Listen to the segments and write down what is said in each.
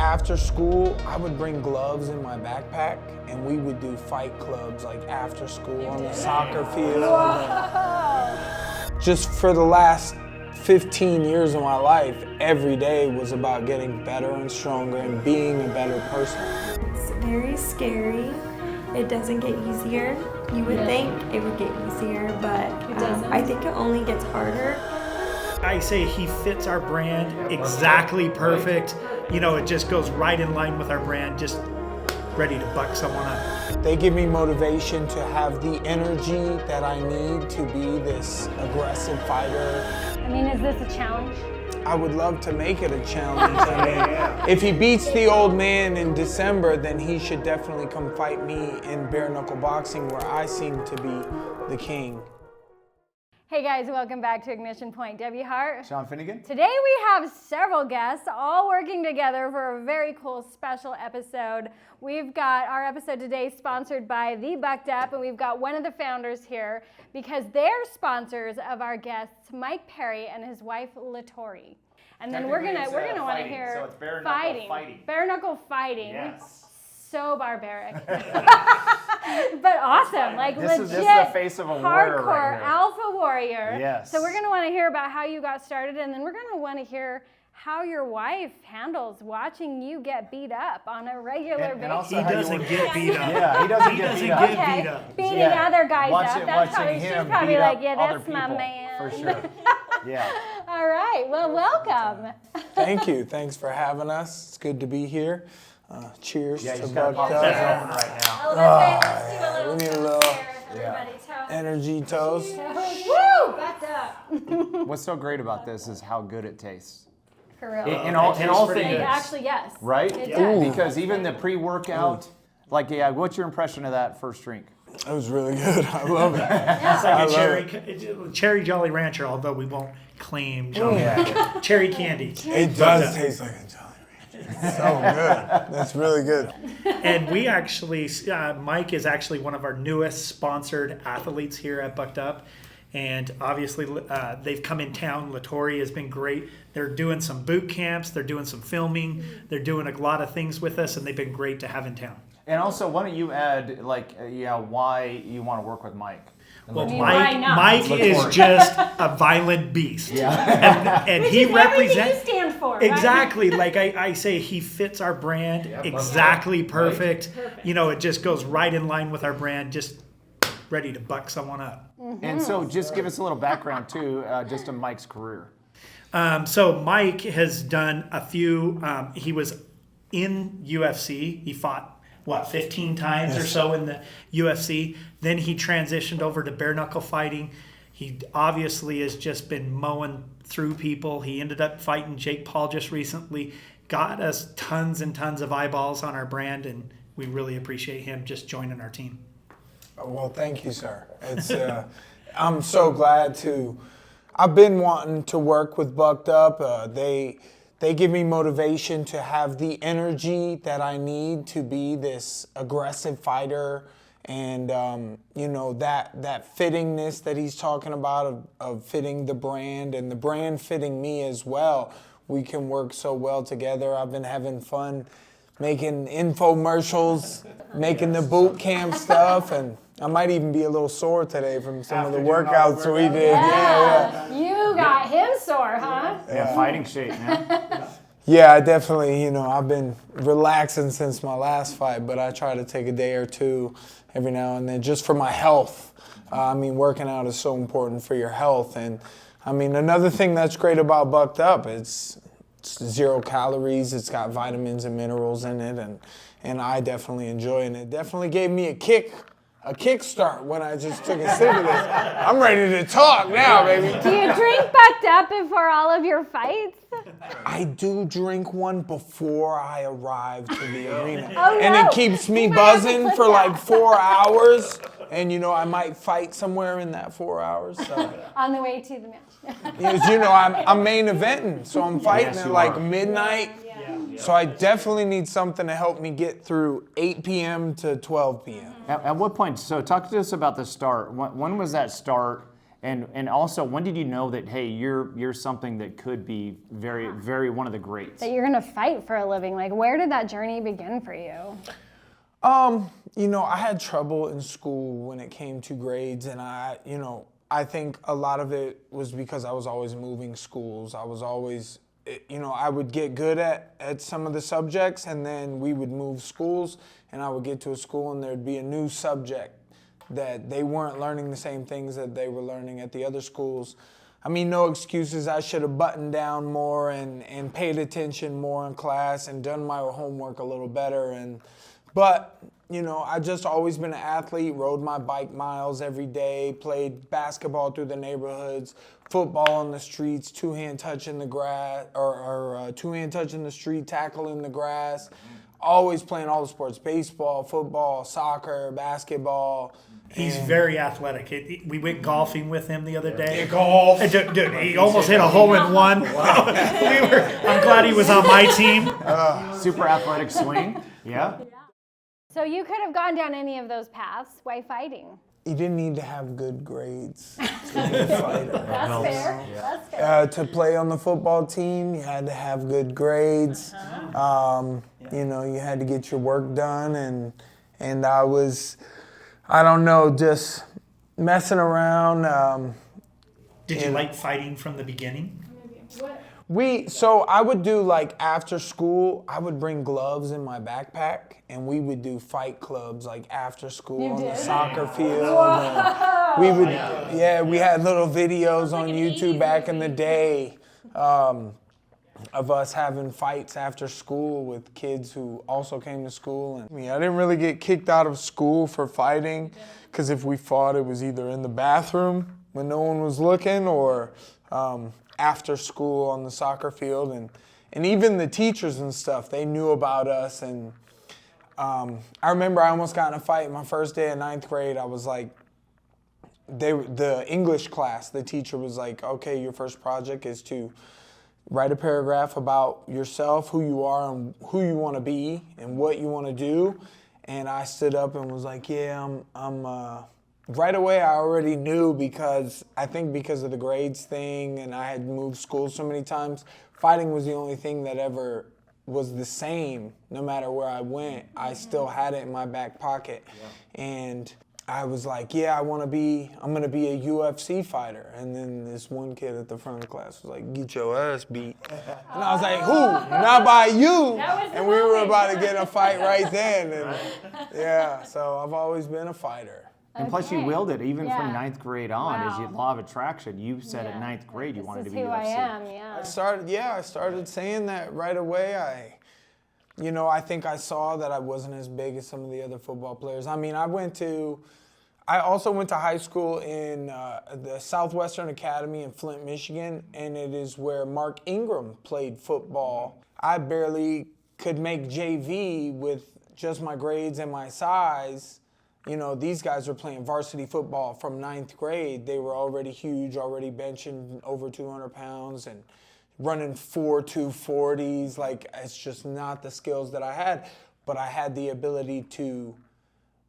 after school, I would bring gloves in my backpack and we would do fight clubs like after school on the soccer field. Just for the last 15 years of my life, every day was about getting better and stronger and being a better person. It's very scary. It doesn't get easier. You would think it would get easier, but I think it only gets harder. I say he fits our brand exactly perfect. You know, it just goes right in line with our brand, just ready to buck someone up. They give me motivation to have the energy that I need to be this aggressive fighter. I mean, is this a challenge? I would love to make it a challenge. I mean, if he beats the old man in December, then he should definitely come fight me in bare knuckle boxing, where I seem to be the king. Hey guys, welcome back to Ignition Point. Debbie Hart. Sean Finnegan. Today we have several guests all working together for a very cool special episode. We've got our episode today sponsored by the Bucked Up, and we've got one of the founders here because they're sponsors of our guests, Mike Perry and his wife Latori. And then we're gonna want to hear so it's bare knuckle fighting. Bare knuckle fighting. Yes. So barbaric, but awesome. Like this legit is the face of a warrior hardcore right here. alpha warrior. Yes. So we're gonna want to hear about how you got started, and then we're gonna want to hear how your wife handles watching you get beat up on a regular basis. also He how you doesn't would- get beat up. Yeah, he doesn't get beat up. Okay, beat up. beating Yeah. other guys Watching- up. That's probably, watching she's him probably beat like, up yeah, other that's my people, man. for sure. Yeah. All right. Well, welcome. Thank you. Thanks for having us. It's good to be here. Cheers Yeah, you to just gotta Bucked pop Up. that open right now. Oh, let's do a little we need a toast little here, everybody. Toast. energy toast. Woo! Bucked up. What's so great about this is how good it tastes. For real. In all It things, actually, yes. right? It does. Because even the pre-workout, like, yeah, what's your impression of that first drink? It was really good. I love it. It's I like love a cherry Jolly Rancher, although we won't claim Jolly Rancher. Cherry candy. It does taste like a Jolly Rancher. It's so good. That's really good. And we actually, Mike is actually one of our newest sponsored athletes here at Bucked Up. And obviously, they've come in town. Latori has been great. They're doing some boot camps. They're doing some filming. They're doing a lot of things with us, and they've been great to have in town. And also, why don't you add, like, why you want to work with Mike? Well, why not? Mike is just a violent beast. Yeah. And Which he is everything represents... you stand for, right? Exactly. Like I say, he fits our brand exactly perfect. You know, it just goes right in line with our brand, just ready to buck someone up. And so just give us a little background, too, just of Mike's career. So Mike has done a few, he was in UFC. He fought, 15 times or so in the UFC. Then he transitioned over to bare knuckle fighting. He obviously has just been mowing through people. He ended up fighting Jake Paul just recently. Got us tons and tons of eyeballs on our brand, and we really appreciate him just joining our team. Well, thank you, sir. It's I'm so glad to. I've been wanting to work with Bucked Up. They give me motivation to have the energy that I need to be this aggressive fighter, and that fittingness that he's talking about of fitting the brand and the brand fitting me as well. We can work so well together. I've been having fun making infomercials, making the boot camp stuff, and I might even be a little sore today from some of the workouts we did. Yeah. You got him sore, huh? Yeah, fighting shape, man. Yeah, I definitely, I've been relaxing since my last fight, but I try to take a day or two every now and then just for my health. Working out is so important for your health. And, another thing that's great about Bucked Up, it's 0 calories, it's got vitamins and minerals in it, and I definitely enjoy it. And it definitely gave me a kickstart when I just took a sip of this. I'm ready to talk now, baby. Do you drink Bucked Up before all of your fights? I do drink one before I arrive to the arena. Oh, and no. it keeps me You might have to buzzing clip for that. like 4 hours. And I might fight somewhere in that 4 hours. So. On the way to the match. I'm main eventing, so I'm fighting Yes, at you like are. midnight. So I definitely need something to help me get through 8 p.m. to 12 p.m. At what point, so talk to us about the start. When was that start? And also, when did you know that, hey, you're something that could be very one of the greats? That you're gonna fight for a living. Like, where did that journey begin for you? I had trouble in school when it came to grades, and I think a lot of it was because I was always moving schools. I was always, I would get good at some of the subjects, and then we would move schools, and I would get to a school and there'd be a new subject that they weren't learning the same things that they were learning at the other schools. I mean, no excuses. I should have buttoned down more and paid attention more in class and done my homework a little better. But I just always been an athlete, rode my bike miles every day, played basketball through the neighborhoods, football on the streets, two-hand touch in the grass, or two-hand touch in the street, tackle in the grass. Always playing all the sports, baseball, football, soccer, basketball. He's very athletic. We went golfing with him the other day. Golf. Dude, he almost hit a hole-in-one. I'm glad he was on my team. Super athletic swing. Yeah. So you could have gone down any of those paths. Why fighting? You didn't need to have good grades to be a fighter. That's fair. That's fair. To play on the football team, you had to have good grades. You had to get your work done, and I was, I don't know, just messing around. Did you like fighting from the beginning? So I would do, like, after school, I would bring gloves in my backpack, and we would do fight clubs, like, after school on the soccer field. And we would, we had little videos on YouTube back in the day of us having fights after school with kids who also came to school. And I didn't really get kicked out of school for fighting, because if we fought, it was either in the bathroom when no one was looking, or after school on the soccer field, and even the teachers and stuff, they knew about us. And I remember I almost got in a fight my first day in 9th grade. I was like, the English class, the teacher was like, okay, your first project is to write a paragraph about yourself, who you are and who you want to be and what you want to do. And I stood up and was like, right away, I already knew, because I think because of the grades thing, and I had moved schools so many times, fighting was the only thing that ever was the same. No matter where I went, I still had it in my back pocket. Yeah. And I was like, I'm going to be a UFC fighter. And then this one kid at the front of the class was like, get your ass beat. And I was like, who? Not by you. And we were about to get in a fight right then. And so I've always been a fighter. And plus you willed it even from 9th grade on. As your law of attraction, you said at 9th grade you wanted to be UFC. This is who I am, I started saying that right away. I think I saw that I wasn't as big as some of the other football players. I mean, I also went to high school in the Southwestern Academy in Flint, Michigan, and it is where Mark Ingram played football. I barely could make JV with just my grades and my size. These guys were playing varsity football from 9th grade. They were already huge, already benching over 200 pounds and running 4.240s. Like, it's just not the skills that I had, but I had the ability to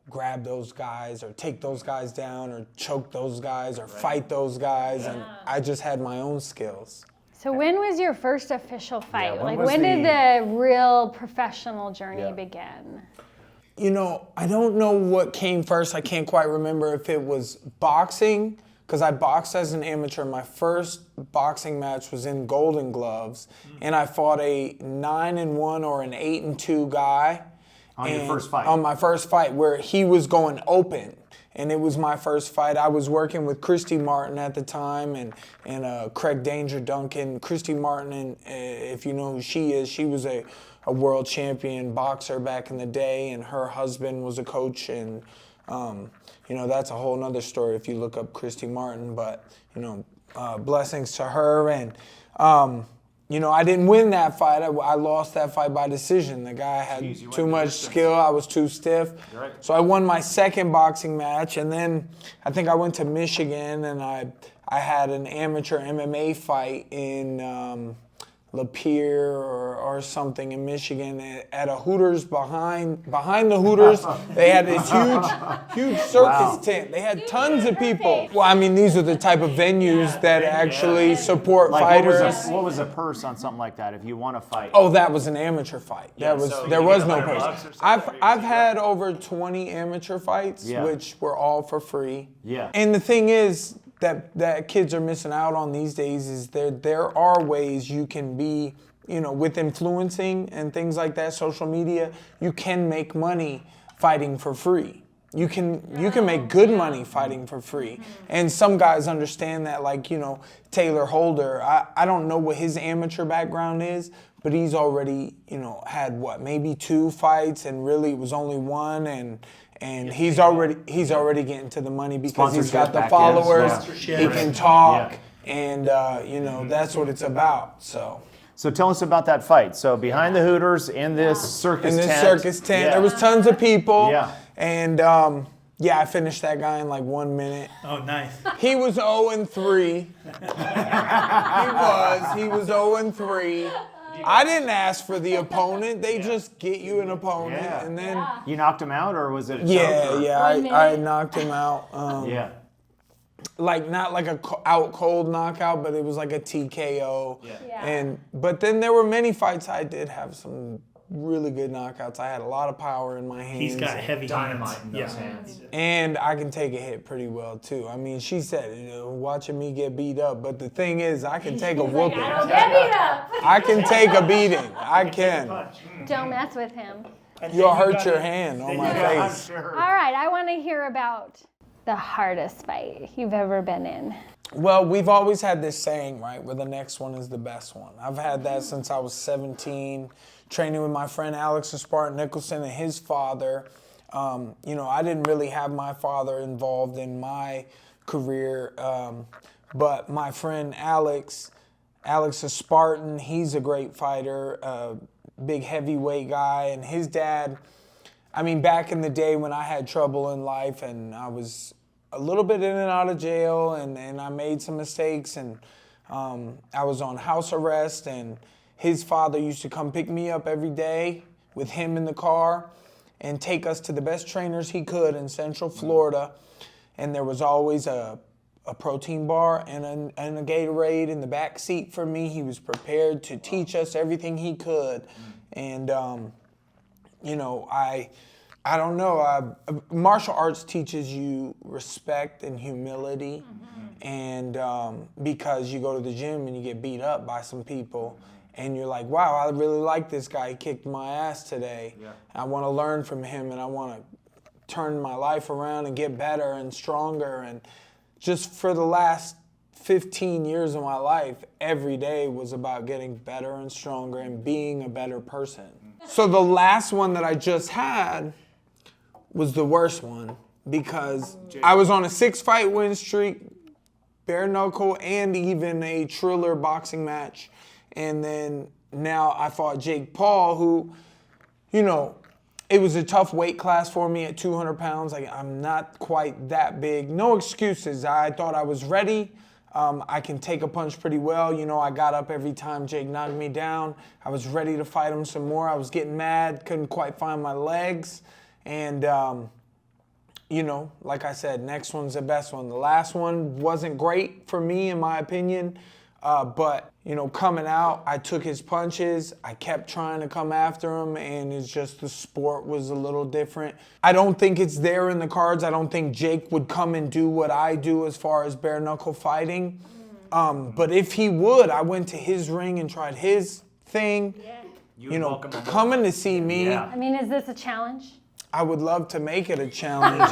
grab those guys or take those guys down or choke those guys or fight those guys, and I just had my own skills. So when was your first official fight? Yeah, when did the real professional journey begin? I don't know what came first. I can't quite remember if it was boxing, because I boxed as an amateur. My first boxing match was in Golden Gloves, and I fought a 9-1 or an 8-2 guy. On your first fight? On my first fight, where he was going open. And it was my first fight. I was working with Christy Martin at the time and Craig Danger Duncan. Christy Martin, if you know who she is, she was a world champion boxer back in the day, and her husband was a coach. And, that's a whole nother story if you look up Christy Martin. But, blessings to her. And, I didn't win that fight. I lost that fight by decision. The guy had too much skill. I was too stiff. Right. So I won my second boxing match, and then I think I went to Michigan, and I had an amateur MMA fight in Lapeer or something in Michigan at a Hooters behind the Hooters. They had this huge circus tent. They had tons of people. Well, I mean, these are the type of venues that actually support fighters. What was a purse on something like that if you want to fight? Oh, that was an amateur fight. There was no $100 purse. I've had over 20 amateur fights, which were all for free. Yeah. And the thing is, that kids are missing out on these days is there are ways you can be, with influencing and things like that, social media, you can make money fighting for free. You can make good money fighting for free. And some guys understand that, like, Taylor Holder, I don't know what his amateur background is, but he's already, had maybe 2 fights, and really it was only 1, and he's already getting to the money because he's got the followers, he can talk, and that's what it's about. So tell us about that fight. So behind the Hooters in this circus tent. There was tons of people, and I finished that guy in like 1 minute. Oh, nice. He was 0-3. He was 0-3. I didn't ask for the opponent. They just get you an opponent, and then you knocked him out, or was it a choke? I knocked him out. Like not like a out cold knockout, but it was like a TKO. But then there were many fights I did have some really good knockouts. I had a lot of power in my hands. He's got heavy dynamite hands. in those hands. And I can take a hit pretty well too. I mean, she said, watching me get beat up, but the thing is, I can take a whooping. I don't get beat up. I can take a beating. I can. Don't mess with him. You'll hurt your hand on my face. All right, I want to hear about the hardest fight you've ever been in. Well, we've always had this saying, right, where the next one is the best one. I've had that since I was 17, training with my friend Alex and Spartan Nicholson and his father. I didn't really have my father involved in my career, but my friend Alex is Spartan. He's a great fighter, big heavyweight guy, and his dad, I mean, back in the day when I had trouble in life and I was a little bit in and out of jail and I made some mistakes and I was on house arrest, and his father used to come pick me up every day with him in the car and take us to the best trainers he could in Central Florida. And there was always a protein bar and a Gatorade in the back seat for me. He was prepared to teach us everything he could. And, I don't know. Martial arts teaches you respect and humility. And because you go to the gym and you get beat up by some people, and you're like, wow, I really like this guy. He kicked my ass today. I want to learn from him, and I want to turn my life around and get better and stronger. And just for the last 15 years of my life, every day was about getting better and stronger and being a better person. So the last one that I just had was the worst one because I was on a 6-fight win streak, bare knuckle, and even a Triller boxing match. And then now I fought Jake Paul, who, it was a tough weight class for me at 200 pounds. Like, I'm not quite that big. No excuses. I thought I was ready. I can take a punch pretty well. I got up every time Jake knocked me down. I was ready to fight him some more. I was getting mad, couldn't quite find my legs. And, like I said, next one's the best one. The last one wasn't great for me, in my opinion. But, coming out, I took his punches. I kept trying to come after him, and it's just the sport was a little different. I don't think it's there in the cards. I don't think Jake would come and do what I do as far as bare knuckle fighting. But if he would, I went to his ring and tried his thing. Coming to see me. I mean, is this a challenge? I would love to make it a challenge.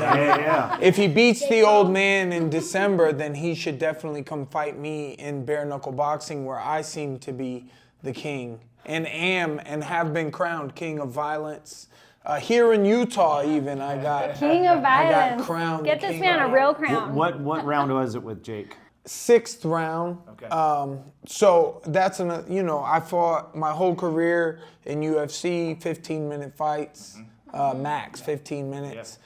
If he beats the old man in December, then he should definitely come fight me in bare knuckle boxing, where I seem to be the king and am and have been crowned king of violence. Here in Utah, even I got king of violence. I got crowned. Get this man a real crown. What round was it with Jake? 6th round. Okay. So that's I fought my whole career in UFC, 15-minute fights. Max 15 minutes.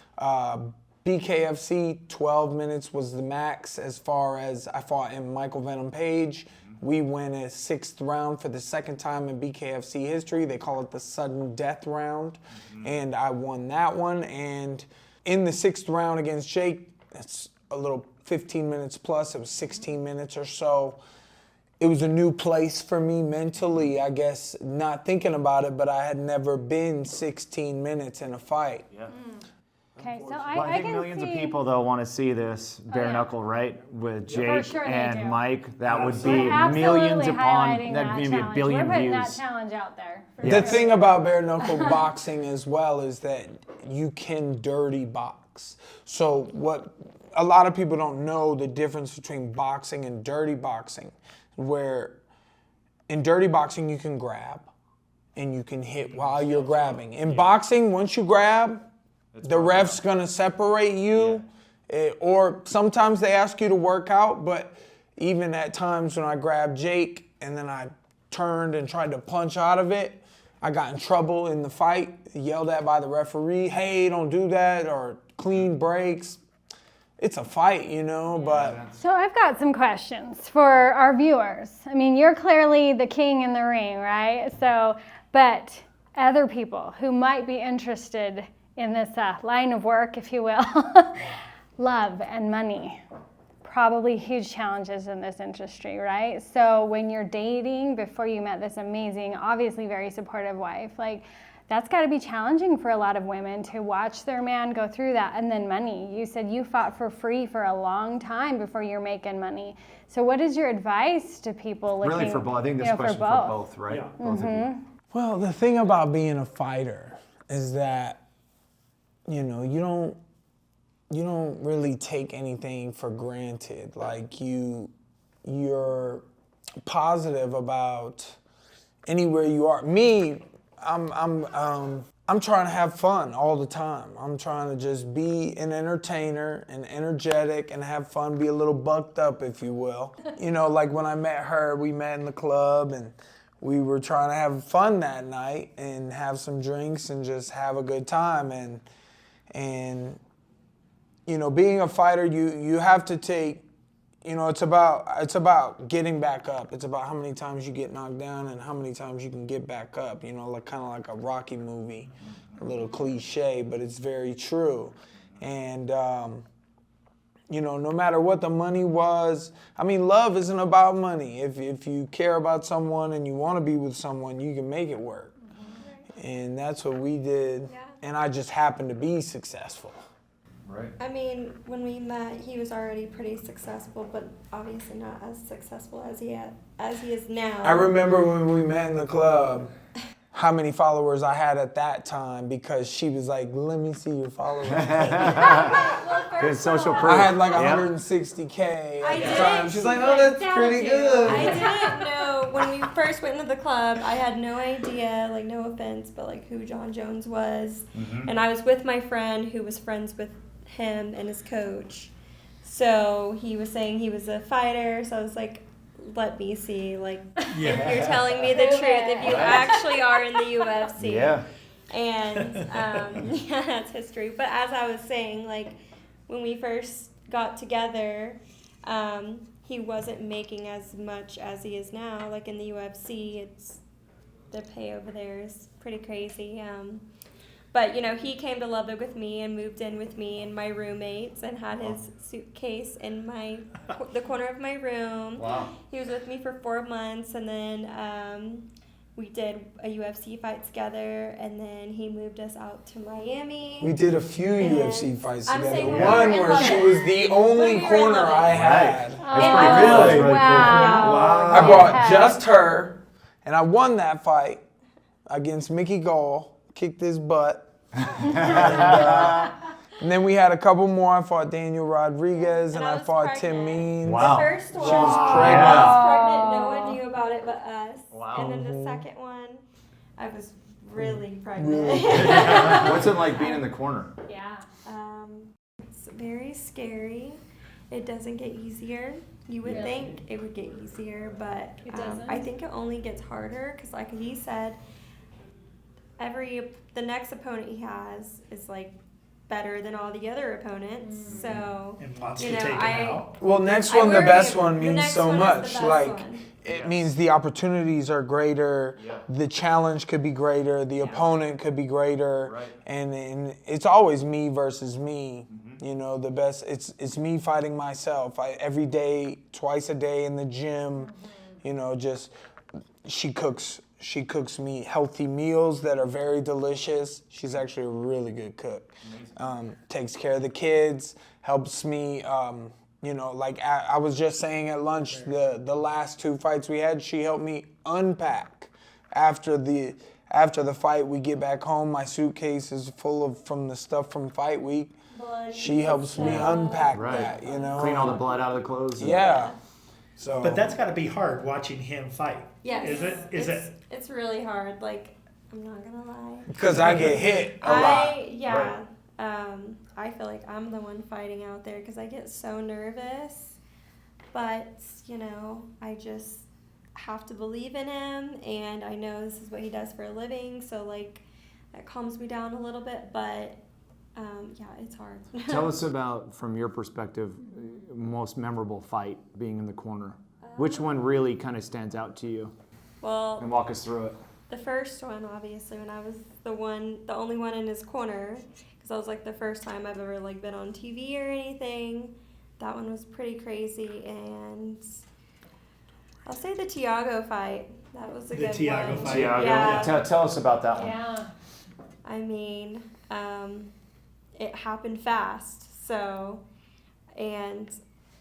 BKFC 12 minutes was the max as far as I fought in Michael Venom Page. We win a 6th round for the 2nd time in BKFC history. They call it the sudden death round. And I won that one. And in the 6th round against Jake, it's a little 15 minutes plus. It was 16 minutes or so. It was a new place for me mentally, I guess, not thinking about it, but I had never been 16 minutes in a fight. Yeah. Okay, so Well, I think can millions see, of people though want to see this bare yeah. knuckle, right? With For Jake sure they do. and Mike, that would be We're absolutely millions upon, highlighting that'd that maybe challenge. a billion We're putting views. that challenge out there. For The sure. thing about bare knuckle boxing as well is that you can dirty box. So what a lot of people don't know the difference between boxing and dirty boxing, where in dirty boxing you can grab and you can hit while you're grabbing. In boxing, once you grab, the ref's gonna separate you, or sometimes they ask you to work out, but even at times when I grabbed Jake and then I turned and tried to punch out of it, I got in trouble in the fight, yelled at by the referee, hey, don't do that, or clean breaks. It's a fight, you know, but... So I've got some questions for our viewers. I mean, you're clearly the king in the ring, right? So, but other people who might be interested in this line of work, if you will, love and money, probably huge challenges in this industry, right? So when you're dating, before you met this amazing, obviously very supportive wife, like that's got to be challenging for a lot of women to watch their man go through that. And then money. You said you fought for free for a long time before you're making money. So what is your advice to people looking, Really for both. I think this question for both, right? Yeah. Both of you. Well, the thing about being a fighter is that, you know, you don't really take anything for granted. Like you're positive about anywhere you are. Me, I'm trying to have fun all the time. I'm trying to just be an entertainer and energetic and have fun, be a little bucked up, if you will. You know, like when I met her, we met in the club and we were trying to have fun that night and have some drinks and just have a good time. And you know, being a fighter, you have to take, you know, it's about getting back up. It's about how many times you get knocked down and how many times you can get back up. You know, like kind of like a Rocky movie, a little cliche, but it's very true. And you know, no matter what the money was, I mean, love isn't about money. If you care about someone and you want to be with someone, you can make it work. And that's what we did. Yeah. And I just happened to be successful. Right. I mean, when we met, he was already pretty successful, but obviously not as successful as he is now. I remember when we met in the club, how many followers I had at that time, because she was like, let me see your followers. Good social proof. I had like Yep. 160K I at the didn't time. She's like, oh, that's pretty good. I didn't know when we first went into the club. I had no idea, like no offense, but like who John Jones was, and I was with my friend who was friends with him and his coach. So he was saying he was a fighter. So I was like, let me see, like if you're telling me the truth, if you actually are in the UFC. Yeah. And yeah, that's history. But as I was saying, like when we first got together, he wasn't making as much as he is now. Like in the UFC, it's the pay over there is pretty crazy. But, you know, he came to Lubbock with me and moved in with me and my roommates and had his suitcase in the corner of my room. Wow. He was with me for 4 months, and then we did a UFC fight together, and then he moved us out to Miami. We did a few And UFC fights I'm together. saying One we're in where she Lubbock. was the only When we were in corner Lubbock. I had. That's And pretty I cool. was- That's really Wow. I bought Okay. just her, and I won that fight against Mickey Gall, kicked his butt. And then we had a couple more. I fought Daniel Rodriguez, and And I I was fought Tim pregnant. Means. Wow. The first one, She was I pregnant. was pregnant. No one knew about it but us. Wow. And then the second one, I was really pregnant. What's it like being in the corner? Yeah. It's very scary. It doesn't get easier. You would Really? think it would get easier, but It doesn't? I think it only gets harder because, like he said, the next opponent he has is like better than all the other opponents. So, And wants you to know, take him out. Well, next I one, the worry- best one the means next so one is the much. best Like, one. it means the opportunities are greater, the challenge could be greater, the opponent could be greater, and it's always me versus me. You know, the best. It's me fighting myself. Every day, twice a day in the gym. You know, just she cooks me healthy meals that are very delicious. She's actually a really good cook. Takes care of the kids, helps me. You know, like I was just saying at lunch, the last 2 fights we had, she helped me unpack. After the fight, we get back home. My suitcase is full from the stuff from fight week. She helps me unpack that. You know, Clean all the blood out of the clothes. Yeah. So. But that's got to be hard watching him fight. Yes. Is it? It's really hard. Like, I'm not gonna lie. Because I get hit a lot. I feel like I'm the one fighting out there because I get so nervous. But, you know, I just have to believe in him, and I know this is what he does for a living, so, like, that calms me down a little bit, but, yeah, it's hard. Tell us about, from your perspective, most memorable fight being in the corner. Which one really kind of stands out to you? Well, And walk us through it. the first one, obviously, when I was the only one in his corner, because that was like the first time I've ever like been on TV or anything. That one was pretty crazy, and I'll say the Tiago fight. That was a good Tiago one. fight. Tiago. Yeah. Tell us about that one. Yeah. I mean, it happened fast. So, and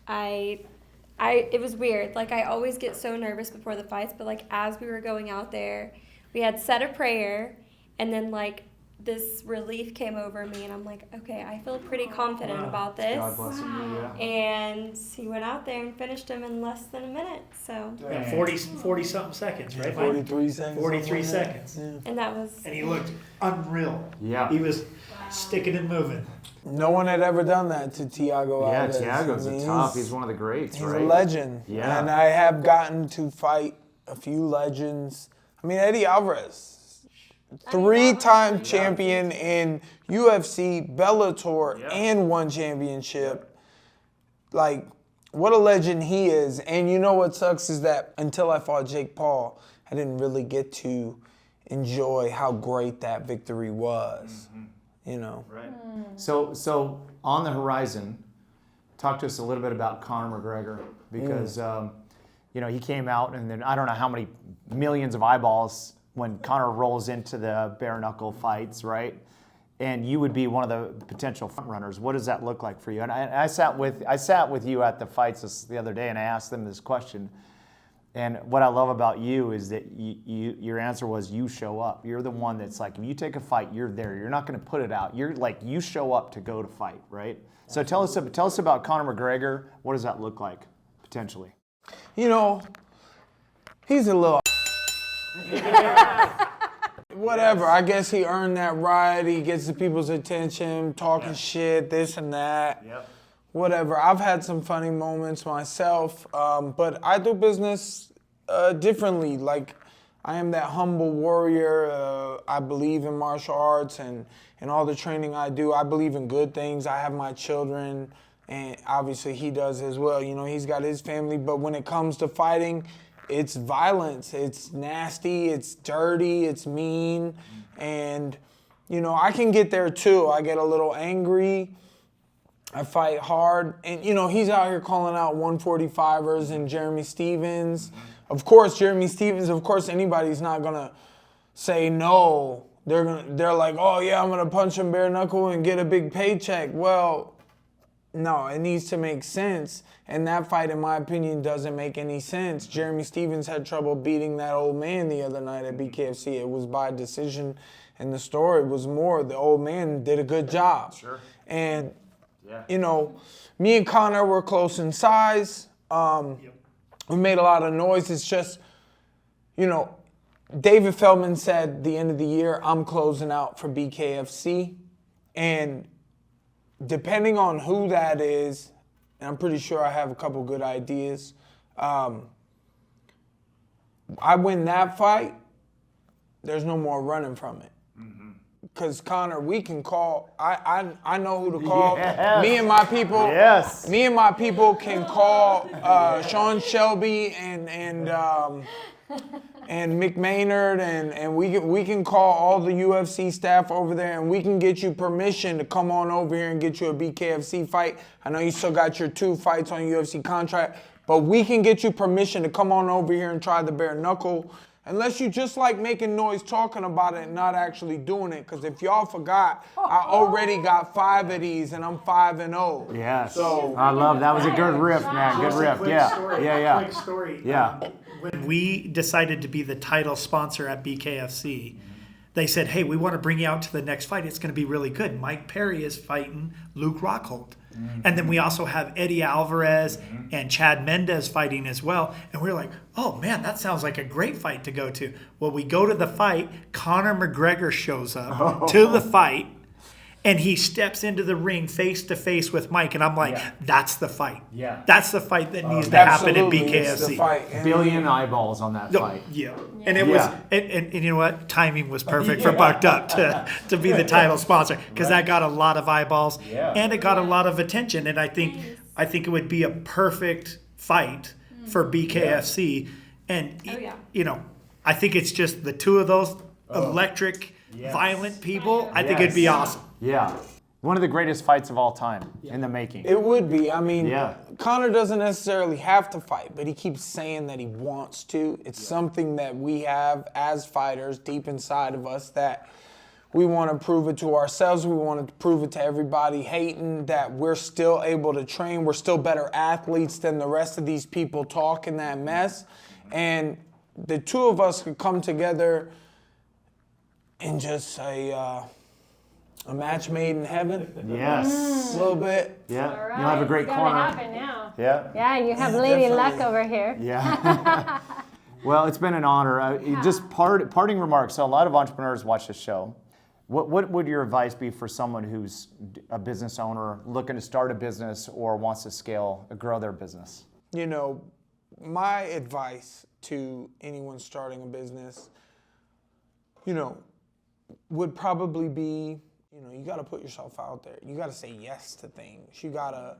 it was weird. Like, I always get so nervous before the fights, but like as we were going out there, we had said a prayer, and then like this relief came over me, and I'm like, okay, I feel pretty confident about this. God bless him. Yeah. And he went out there and finished him in less than a minute. So, Yeah, 40 something seconds, right? Mike? 43 seconds. 43 something like that. seconds. and that was And he looked unreal. Yeah. He was sticking and moving. No one had ever done that to Tiago Yeah, Alves. Tiago's I mean, a tough. He's one of the greats, He's right? a legend. Yeah. And I have gotten to fight a few legends. I mean, Eddie Alvarez, 3-time champion in UFC, Bellator, and one championship. Like, what a legend he is. And you know what sucks is that until I fought Jake Paul, I didn't really get to enjoy how great that victory was. You know. Right. So on the horizon, talk to us a little bit about Conor McGregor, because you know, he came out, and then I don't know how many millions of eyeballs when Conor rolls into the bare knuckle fights, right? And you would be one of the potential front runners. What does that look like for you? And I sat with you at the fights the other day, and I asked them this question. And what I love about you is that your answer was you show up. You're the one that's like, if you take a fight, you're there. You're not going to put it out. You're like, you show up to go to fight, right? So tell us about Conor McGregor. What does that look like, potentially? You know, he's a little whatever. I guess he earned that right. He gets the people's attention, talking shit, this and that. Yep. Whatever. I've had some funny moments myself, but I do business differently. Like, I am that humble warrior. I believe in martial arts and all the training I do. I believe in good things. I have my children, and obviously he does as well. You know, he's got his family, but when it comes to fighting, it's violence. It's nasty. It's dirty. It's mean. And, you know, I can get there too. I get a little angry. I fight hard. And, you know, he's out here calling out 145ers and Jeremy Stevens. Of course, Jeremy Stevens, anybody's not going to say no. They're like, oh, yeah, I'm going to punch him bare knuckle and get a big paycheck. Well, no, it needs to make sense. And that fight, in my opinion, doesn't make any sense. Jeremy Stevens had trouble beating that old man the other night at BKFC. It was by decision, and the story was more the old man did a good job. Sure. And, you know, me and Conor were close in size. We made a lot of noise. It's just, you know, David Feldman said the end of the year, I'm closing out for BKFC. And depending on who that is, and I'm pretty sure I have a couple good ideas, I win that fight, there's no more running from it. because Connor, we can call. I know who to call. Yes. Me and my people. Yes. Me and my people can call Sean Shelby and Mick Maynard, and we can call all the UFC staff over there, and we can get you permission to come on over here and get you a BKFC fight. I know you still got your 2 fights on UFC contract, but we can get you permission to come on over here and try the bare knuckle. Unless you just like making noise talking about it and not actually doing it. Because if y'all forgot, I already got 5 of these and I'm 5-0. Yes. So I love that. Was a good riff, man. Good riff. Quick Yeah. story. Yeah. Quick story. Yeah. When we decided to be the title sponsor at BKFC, they said, hey, we want to bring you out to the next fight. It's going to be really good. Mike Perry is fighting Luke Rockhold. And then we also have Eddie Alvarez and Chad Mendez fighting as well. And we're like, oh, man, that sounds like a great fight to go to. Well, we go to the fight. Conor McGregor shows up to the fight. And he steps into the ring face to face with Mike. And I'm like, that's the fight. Yeah. That's the fight that needs to happen at absolutely, it's the BKFC. fight. And Billion eyeballs on that fight. Yeah. And it was, and you know what? Timing was perfect for Bucked Up to be the title sponsor, because that got a lot of eyeballs and it got a lot of attention. And I think it would be a perfect fight for BKFC. And you know, I think it's just the two of those electric, violent people. I think it'd be awesome. Yeah. One of the greatest fights of all time in the making. it would be. I mean, Yeah. Connor doesn't necessarily have to fight, but he keeps saying that he wants to. It's something that we have as fighters deep inside of us that we want to prove it to ourselves. We want to prove it to everybody hating that we're still able to train. We're still better athletes than the rest of these people talking that mess. And the two of us could come together and just say, a match made in heaven, Yes. a little bit. Yeah. All right, You'll have a great it's gonna corner. happen now. Yeah. Yeah, you have Lady definitely. Luck over here. Yeah. Well, it's been an honor. Just parting remarks. So a lot of entrepreneurs watch this show. What would your advice be for someone who's a business owner looking to start a business or wants to grow their business? You know, my advice to anyone starting a business, you know, would probably be, you know, you got to put yourself out there. You got to say yes to things. You got to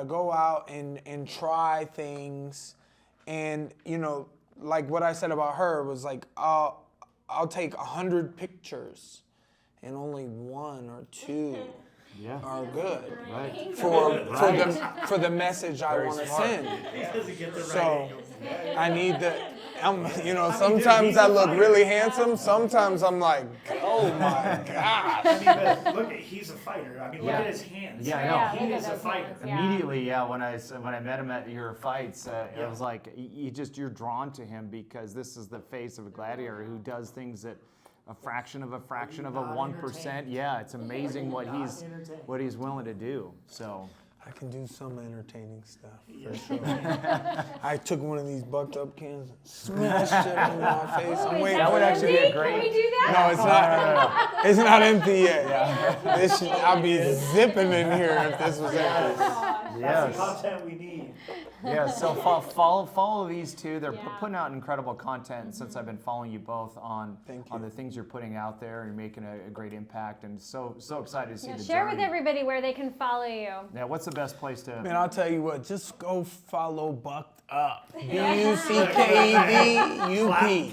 go out and try things. And, you know, like what I said about her was like, I'll take 100 pictures and only 1 or 2 are good for the message I want to send. So I need the, you know, sometimes I look really handsome. Sometimes I'm like, oh my God. I mean, but look, he's a fighter. I mean, look at his hands. Yeah, I know. Yeah, He look at is a those fighter. hands, yeah. Immediately, when I met him at your fights, it was like you're drawn to him because this is the face of a gladiator who does things that a fraction of a 1%. Yeah, it's amazing what he's willing to do. So I can do some entertaining stuff, for sure. I took one of these bucked up cans, smashed it in my face. I'm waiting that for would it. actually be a Can we great. do that? No, it's not. It's not empty yet. I'd be zipping in here if this was empty. That's Yes. the content we need. Yeah, so follow these two. They're putting out incredible content. And since I've been following you both on the things you're putting out there, and you're making a great impact, and so excited to see the Share journey. with everybody where they can follow you. Yeah, what's the best place to? Man, I'll tell you what, just go follow Bucked Up. BUCKED.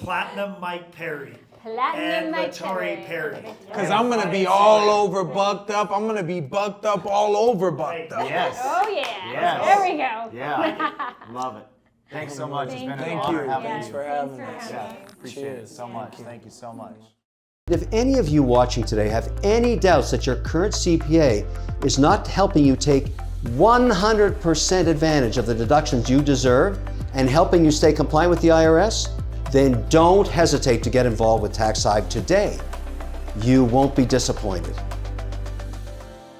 Platinum Mike Perry. Platinum And Mike Latore Perry. Because I'm going to be all over Bucked Up. I'm going to be bucked up all over Bucked Up. Yes. Oh yeah. Yes. There we go. Yeah. Love it. Thanks so much. It's been an Thank honor you. having Thanks you. for having us. Yeah, appreciate it so much. Thank you so much. If any of you watching today have any doubts that your current CPA is not helping you take 100% advantage of the deductions you deserve and helping you stay compliant with the IRS, then don't hesitate to get involved with TaxHive today. You won't be disappointed.